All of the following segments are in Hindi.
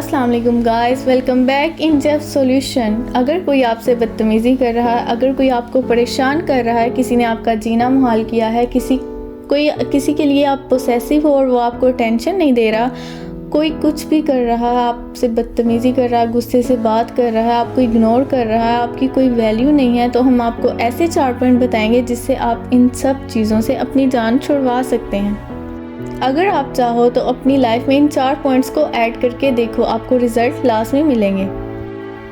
अस्सलाम वालेकुम guys, welcome back in Jeff solution. अगर कोई आपसे बदतमीज़ी कर रहा है, अगर कोई आपको परेशान कर रहा है, किसी ने आपका जीना मुहाल किया है, किसी के लिए आप पोसेसिव हो और वो आपको टेंशन नहीं दे रहा, कोई कुछ भी कर रहा है, आपसे बदतमीज़ी कर रहा है, गुस्से से बात कर रहा है, आपको इग्नोर कर रहा है, आपकी कोई वैल्यू नहीं है, तो हम आपको ऐसे 4 पॉइंट बताएंगे जिससे आप इन सब चीज़ों से अपनी जान छुड़वा सकते हैं। अगर आप चाहो तो अपनी लाइफ में इन 4 पॉइंट्स को ऐड करके देखो, आपको रिज़ल्ट लास्ट में मिलेंगे।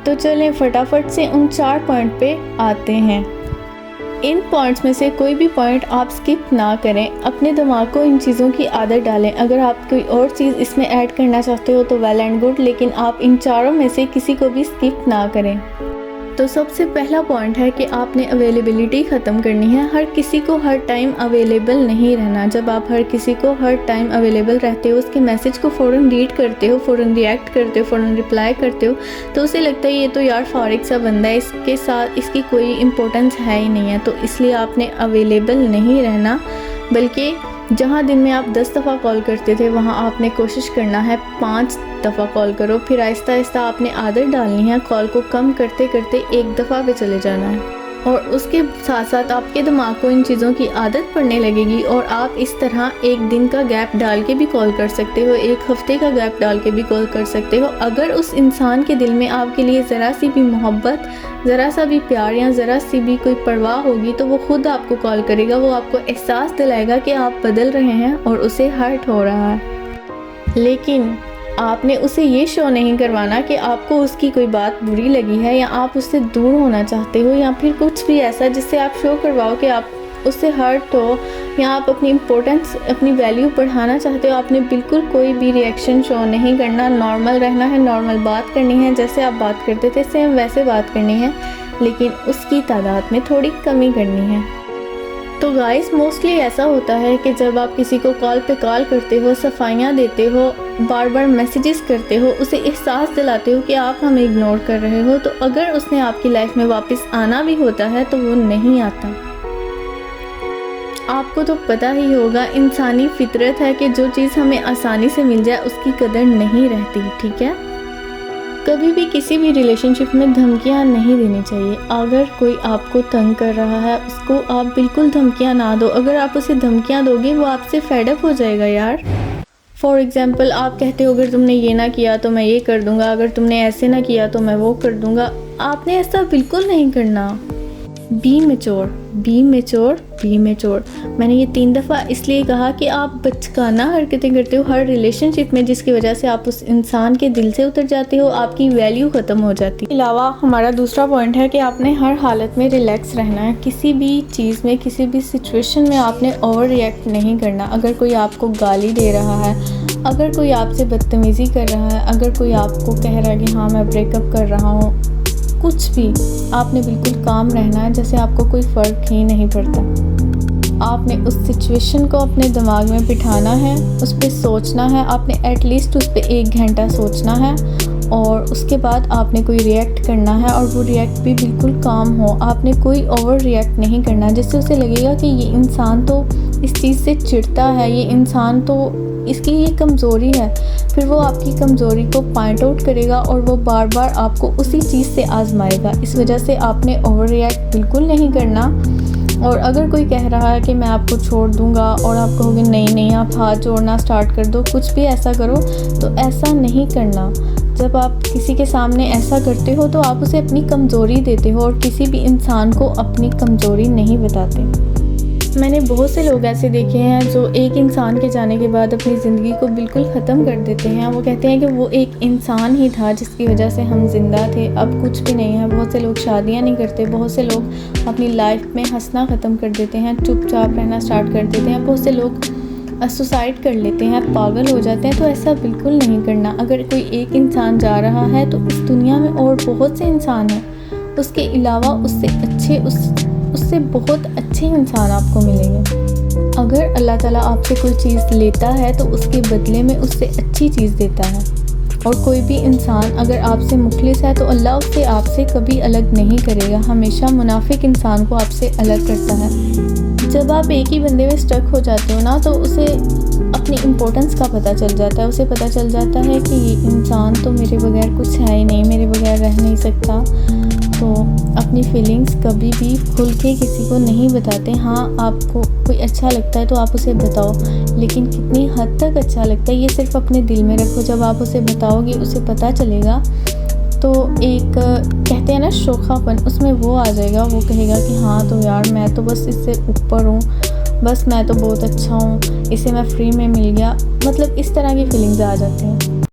तो चलें फटाफट से उन 4 पॉइंट पे आते हैं। इन पॉइंट्स में से कोई भी पॉइंट आप स्किप ना करें, अपने दिमाग को इन चीज़ों की आदत डालें। अगर आप कोई और चीज़ इसमें ऐड करना चाहते हो तो वेल एंड गुड, लेकिन आप इन चारों में से किसी को भी स्किप ना करें। तो सबसे पहला पॉइंट है कि आपने अवेलेबिलिटी ख़त्म करनी है। हर किसी को हर टाइम अवेलेबल नहीं रहना। जब आप हर किसी को हर टाइम अवेलेबल रहते हो, उसके मैसेज को फ़ौरन रीड करते हो, फ़ौरन रिएक्ट करते हो, फ़ौरन रिप्लाई करते हो, तो उसे लगता है ये तो यार फारिग सा बंदा है, इसके साथ इसकी कोई इम्पोर्टेंस है ही नहीं है। तो इसलिए आपने अवेलेबल नहीं रहना, बल्कि जहाँ दिन में आप 10 दफ़ा कॉल करते थे वहाँ आपने कोशिश करना है 5 दफ़ा कॉल करो। फिर आहिस्ता आहिस्ता आपने आदत डालनी है, कॉल को कम करते करते 1 दफ़ा पे चले जाना है। और उसके साथ साथ आपके दिमाग को इन चीज़ों की आदत पड़ने लगेगी और आप इस तरह 1 दिन का गैप डाल के भी कॉल कर सकते हो, 1 हफ़्ते का गैप डाल के भी कॉल कर सकते हो। अगर उस इंसान के दिल में आपके लिए ज़रा सी भी मोहब्बत, ज़रा सा भी प्यार या ज़रा सी भी कोई परवाह होगी तो वो ख़ुद आपको कॉल करेगा। वो आपको एहसास दिलाएगा कि आप बदल रहे हैं और उसे हर्ट हो रहा है। लेकिन आपने उसे ये शो नहीं करवाना कि आपको उसकी कोई बात बुरी लगी है या आप उससे दूर होना चाहते हो या फिर कुछ भी ऐसा जिससे आप शो करवाओ कि आप उससे हर्ट हो या आप अपनी इम्पोर्टेंस, अपनी वैल्यू बढ़ाना चाहते हो। आपने बिल्कुल कोई भी रिएक्शन शो नहीं करना, नॉर्मल रहना है, नॉर्मल बात करनी है, जैसे आप बात करते थे सेम वैसे बात करनी है, लेकिन उसकी तादाद में थोड़ी कमी करनी है। तो गाइस, मोस्टली ऐसा होता है कि जब आप किसी को कॉल पे कॉल करते हो, सफाइयाँ देते हो, बार बार मैसेजेस करते हो, उसे एहसास दिलाते हो कि आप हमें इग्नोर कर रहे हो, तो अगर उसने आपकी लाइफ में वापस आना भी होता है तो वो नहीं आता। आपको तो पता ही होगा, इंसानी फितरत है कि जो चीज़ हमें आसानी से मिल जाए उसकी कदर नहीं रहती, ठीक है। कभी भी किसी भी रिलेशनशिप में धमकियाँ नहीं देनी चाहिए। अगर कोई आपको तंग कर रहा है उसको आप बिल्कुल धमकियाँ ना दो। अगर आप उसे धमकियाँ दोगे वो आपसे फेडअप हो जाएगा यार। फॉर एग्ज़ाम्पल, आप कहते हो अगर तुमने ये ना किया तो मैं ये कर दूँगा, अगर तुमने ऐसे ना किया तो मैं वो कर दूँगा। आपने ऐसा बिल्कुल नहीं करना। Be mature, be mature, be mature. मैंने ये 3 दफ़ा इसलिए कहा कि आप बचकाना हरकतें करते हो हर रिलेशनशिप में, जिसकी वजह से आप उस इंसान के दिल से उतर जाते हो, आपकी वैल्यू ख़त्म हो जाती है। अलावा हमारा दूसरा पॉइंट है कि आपने हर हालत में रिलैक्स रहना है। किसी भी चीज़ में, किसी भी सिचुएशन में आपने ओवर रिएक्ट नहीं करना। अगर कोई आपको गाली दे रहा है, अगर कोई आपसे बदतमीज़ी कर रहा है, अगर कोई आपको कह रहा है कि हाँ मैं ब्रेकअप कर रहा हूँ, कुछ भी, आपने बिल्कुल काम रहना है, जैसे आपको कोई फ़र्क ही नहीं पड़ता। आपने उस सिचुएशन को अपने दिमाग में बिठाना है, उस पर सोचना है। आपने एटलीस्ट उस पर 1 घंटा सोचना है और उसके बाद आपने कोई रिएक्ट करना है और वो रिएक्ट भी बिल्कुल काम हो। आपने कोई ओवर रिएक्ट नहीं करना जिससे उसे लगेगा कि ये इंसान तो इस चीज़ से चिढ़ता है, ये इंसान तो इसकी ये कमज़ोरी है। फिर वो आपकी कमज़ोरी को पॉइंट आउट करेगा और वो बार बार आपको उसी चीज़ से आजमाएगा। इस वजह से आपने ओवर रिएक्ट बिल्कुल नहीं करना। और अगर कोई कह रहा है कि मैं आपको छोड़ दूंगा और आप कहोगे नहीं नहीं आप हाथ जोड़ना स्टार्ट कर दो, कुछ भी ऐसा करो, तो ऐसा नहीं करना। जब आप किसी के सामने ऐसा करते हो तो आप उसे अपनी कमज़ोरी देते हो और किसी भी इंसान को अपनी कमज़ोरी नहीं बताते। मैंने बहुत से लोग ऐसे देखे हैं जो एक इंसान के जाने के बाद अपनी ज़िंदगी को बिल्कुल ख़त्म कर देते हैं। वो कहते हैं कि वो एक इंसान ही था जिसकी वजह से हम ज़िंदा थे, अब कुछ भी नहीं है। बहुत से लोग शादियां नहीं करते, बहुत से लोग अपनी लाइफ में हंसना ख़त्म कर देते हैं, चुपचाप रहना स्टार्ट कर देते हैं, बहुत से लोग सुसाइड कर लेते हैं, पागल हो जाते हैं। तो ऐसा बिल्कुल नहीं करना। अगर कोई एक इंसान जा रहा है तो इस दुनिया में और बहुत से इंसान हैं, उसके अलावा उससे बहुत अच्छे इंसान आपको मिलेंगे। अगर अल्लाह ताला आपसे कोई चीज़ लेता है तो उसके बदले में उससे अच्छी चीज़ देता है। और कोई भी इंसान अगर आपसे मुखलिस है तो अल्लाह उससे आपसे कभी अलग नहीं करेगा, हमेशा मुनाफिक इंसान को आपसे अलग करता है। जब आप एक ही बंदे में स्टक हो जाते हो ना, तो उसे अपनी इम्पोर्टेंस का पता चल जाता है। उसे पता चल जाता है कि ये इंसान तो मेरे बगैर कुछ है ही नहीं, मेरे बगैर रह नहीं सकता। तो अपनी फीलिंग्स कभी भी खुल के किसी को नहीं बताते। हाँ, आपको कोई अच्छा लगता है तो आप उसे बताओ, लेकिन कितनी हद तक अच्छा लगता है ये सिर्फ अपने दिल में रखो। जब आप उसे बताओगे, उसे पता चलेगा, तो एक कहते हैं ना शोखापन, उसमें वो आ जाएगा। वो कहेगा कि हाँ तो यार मैं तो बस इससे ऊपर हूँ, बस मैं तो बहुत अच्छा हूँ, इसे मैं फ्री में मिल गया, मतलब इस तरह की फीलिंग्स आ जाती हैं।